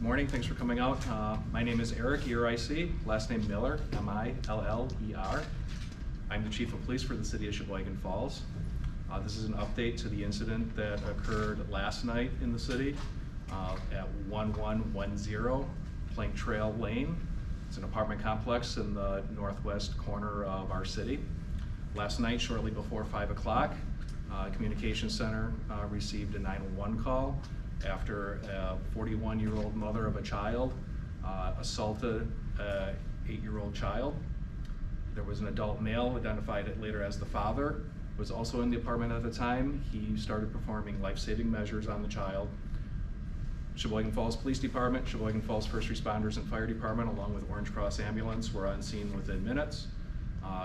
morning, thanks for coming out. My name is Eric, E-R-I-C, last name Miller, M-I-L-L-E-R. I'm the Chief of Police for the City of Sheboygan Falls. This is an update to the incident that occurred last night in the city at 1110 Plank Trail Lane. It's an apartment complex in the northwest corner of our city. Last night, shortly before 5 o'clock, Communications Center received a 911 call after a 41-year-old mother of a child assaulted an 8-year-old child. There was an adult male, identified later as the father, was also in the apartment at the time. He started performing life-saving measures on the child. Sheboygan Falls Police Department, Sheboygan Falls First Responders and Fire Department, along with Orange Cross Ambulance, were on scene within minutes.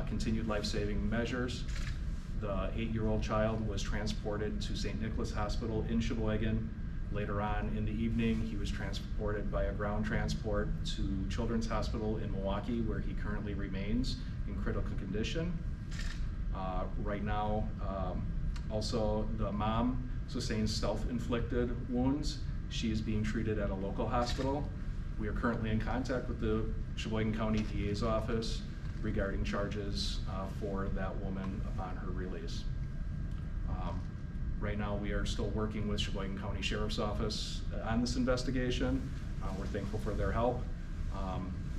Continued life-saving measures. The 8-year-old child was transported to Saint Nicolas Hospital in Sheboygan. Later on in the evening, he was transported by a ground transport to Children's Hospital in Milwaukee, where he currently remains in critical condition. Right now, also the mom sustains self-inflicted wounds. She is being treated at a local hospital. We are currently in contact with the Sheboygan County DA's office regarding charges for that woman upon her release. Right now, we are still working with Sheboygan County Sheriff's Office on this investigation. We're thankful for their help.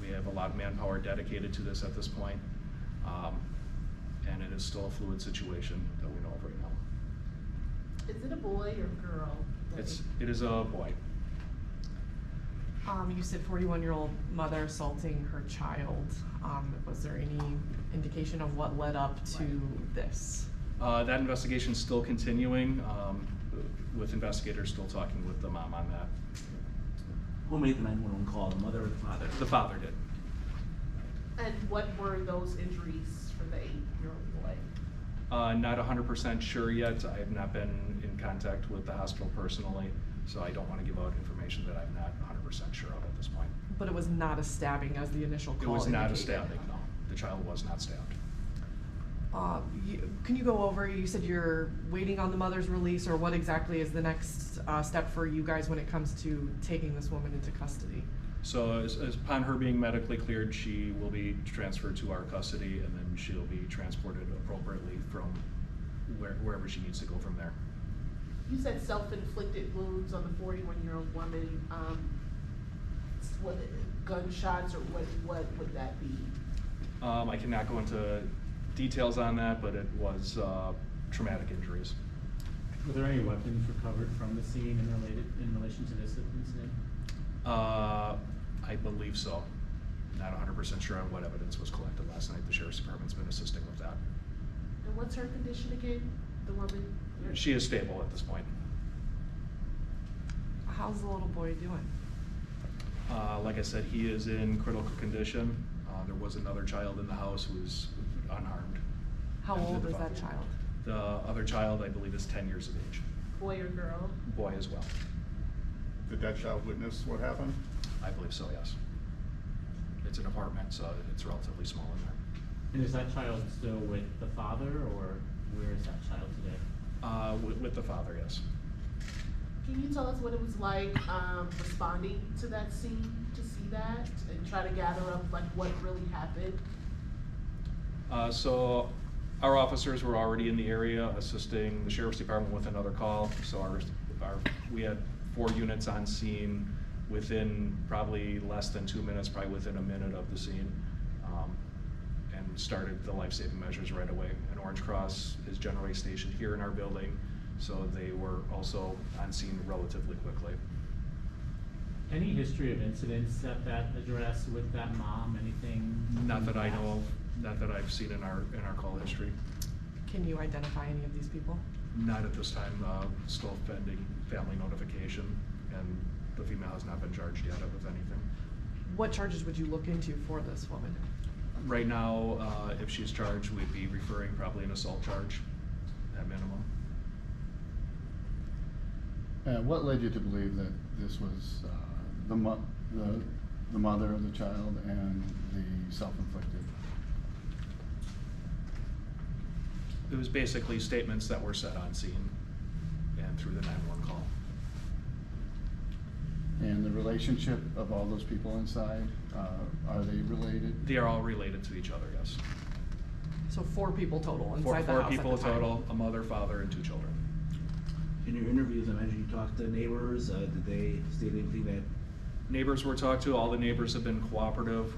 We have a lot of manpower dedicated to this at this point, and it is still a fluid situation that we know of right now. Is it a boy or girl? It is a boy. You said 41-year-old mother assaulting her child. Was there any indication of what led up to this? That investigation is still continuing, with investigators still talking with the mom on that. Who made the 911 call, the mother or the father? The father did. And what were those injuries for the 8-year-old boy? Not 100% sure yet. I have not been in contact with the hospital personally, so I don't want to give out information that I'm not 100% sure of at this point. But it was not a stabbing as the initial call It was not a indicated. stabbing, no. The child was not stabbed. Can you go over, you said you're waiting on the mother's release, or what exactly is the next step for you guys when it comes to taking this woman into custody? So as upon her being medically cleared, she will be transferred to our custody, and then she'll be transported appropriately from wherever she needs to go from there. You said self-inflicted wounds on the 41-year-old woman. What, gunshots, or what would that be? I cannot go into details on that, but it was traumatic injuries. Were there any weapons recovered from the scene in relation to this incident? I believe so. Not 100% sure on what evidence was collected last night. The Sheriff's Department's been assisting with that. And what's her condition again, the woman? She is stable at this point. How's the little boy doing? Like I said, he is in critical condition. There was another child in the house who was unharmed. How old is that child? The other child, I believe, is 10 years of age. Boy or girl? Boy as well. Did that child witness what happened? I believe so, yes. It's an apartment, so it's relatively small in there. And is that child still with the father, or where is that child today? With the father, yes. Can you tell us what it was like responding to that scene, to see that, and try to gather up like what really happened? So our officers were already in the area assisting the Sheriff's Department with another call. So we had 4 units on scene within probably less than 2 minutes, probably within a minute of the scene, and started the life-saving measures right away. And Orange Cross is generally stationed here in our building, so they were also on scene relatively quickly. Any history of incidents at that address with that mom? Anything? Not that I know of, not that I've seen in our call history. Can you identify any of these people? Not at this time. Still pending family notification, and the female has not been charged yet with anything. What charges would you look into for this woman? Right now, if she's charged, we'd be referring probably an assault charge at minimum. What led you to believe that this was the mother of the child and the self-inflicted? It was basically statements that were said on scene and through the 911 call. And the relationship of all those people inside, are they related? They are all related to each other, yes. So 4 people total Four inside the house at people the time. total, a mother, father, and 2 children. In your interviews, I imagine you talked to neighbors, did they state anything that, Neighbors were talked to, all the neighbors have been cooperative.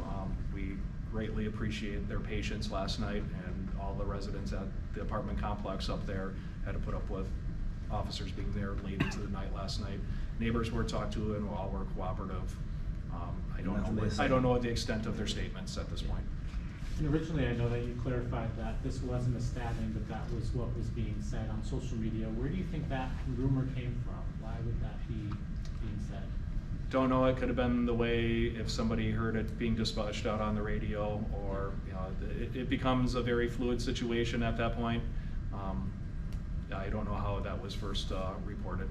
We greatly appreciate their patience last night, and all the residents at the apartment complex up there had to put up with officers being there late into the night last night. Neighbors were talked to and all were cooperative. Nothing they I don't say. know the extent of their statements at this point. And originally, I know that you clarified that this wasn't a stabbing, but that was what was being said on social media. Where do you think that rumor came from? Why would that be being said? Don't know, it could have been the way if somebody heard it being dispatched out on the radio, or, it becomes a very fluid situation at that point. I don't know how that was first reported.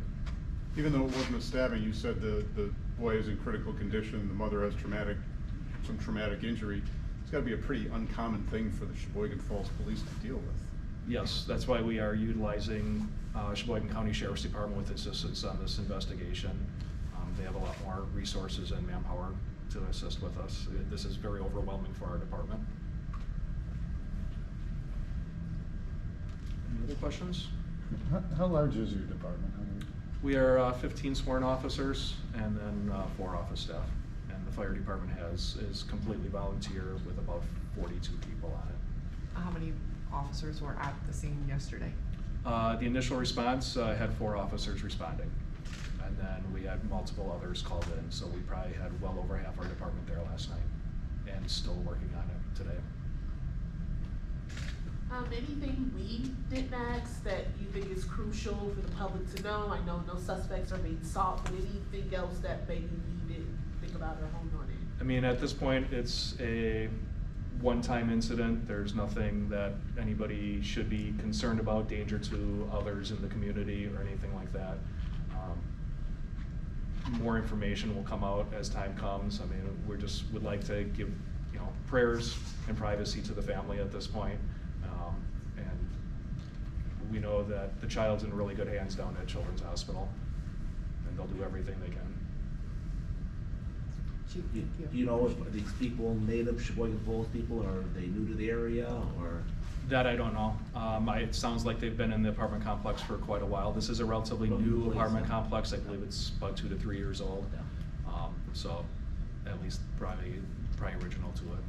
Even though it wasn't a stabbing, you said the boy is in critical condition, the mother has some traumatic injury. It's gotta be a pretty uncommon thing for the Sheboygan Falls Police to deal with. Yes, that's why we are utilizing Sheboygan County Sheriff's Department with assistance on this investigation. They have a lot more resources and manpower to assist with us. This is very overwhelming for our department. Any other questions? How large is your department? How many? We are 15 sworn officers and then 4 office staff. And the fire department is completely volunteer with about 42 people on it. How many officers were at the scene yesterday? The initial response had 4 officers responding. And then we had multiple others called in, so we probably had well over half our department there last night and still working on it today. Anything we didn't ask that you think is crucial for the public to know? I know no suspects are being sought, but anything else that maybe we didn't think about or hone on it? I mean, at this point, it's a one-time incident. There's nothing that anybody should be concerned about, danger to others in the community or anything like that. More information will come out as time comes. I mean, we just would like to give, prayers and privacy to the family at this point. And we know that the child's in really good hands down at Children's Hospital, and they'll do everything they can. Chief, do thank you know if these people native Sheboygan Falls people, or are they new to the area, or? That I don't know. It sounds like they've been in the apartment complex for quite a while. This is a relatively new apartment complex. I believe it's about 2 to 3 years old. So at least probably original to it.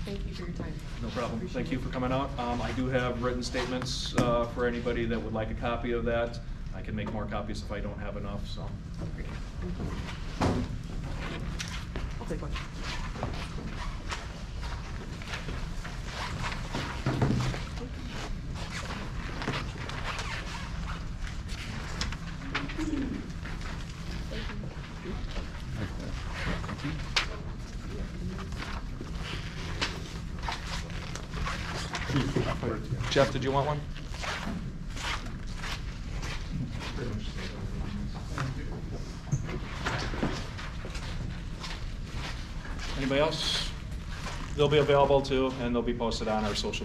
Thank you for your time. No problem. Appreciate Thank you it. for coming out. I do have written statements for anybody that would like a copy of that. I can make more copies if I don't have enough, so. Great. Thank you. I'll take one. Jeff, did you want one? Anybody else? They'll be available too, and they'll be posted on our social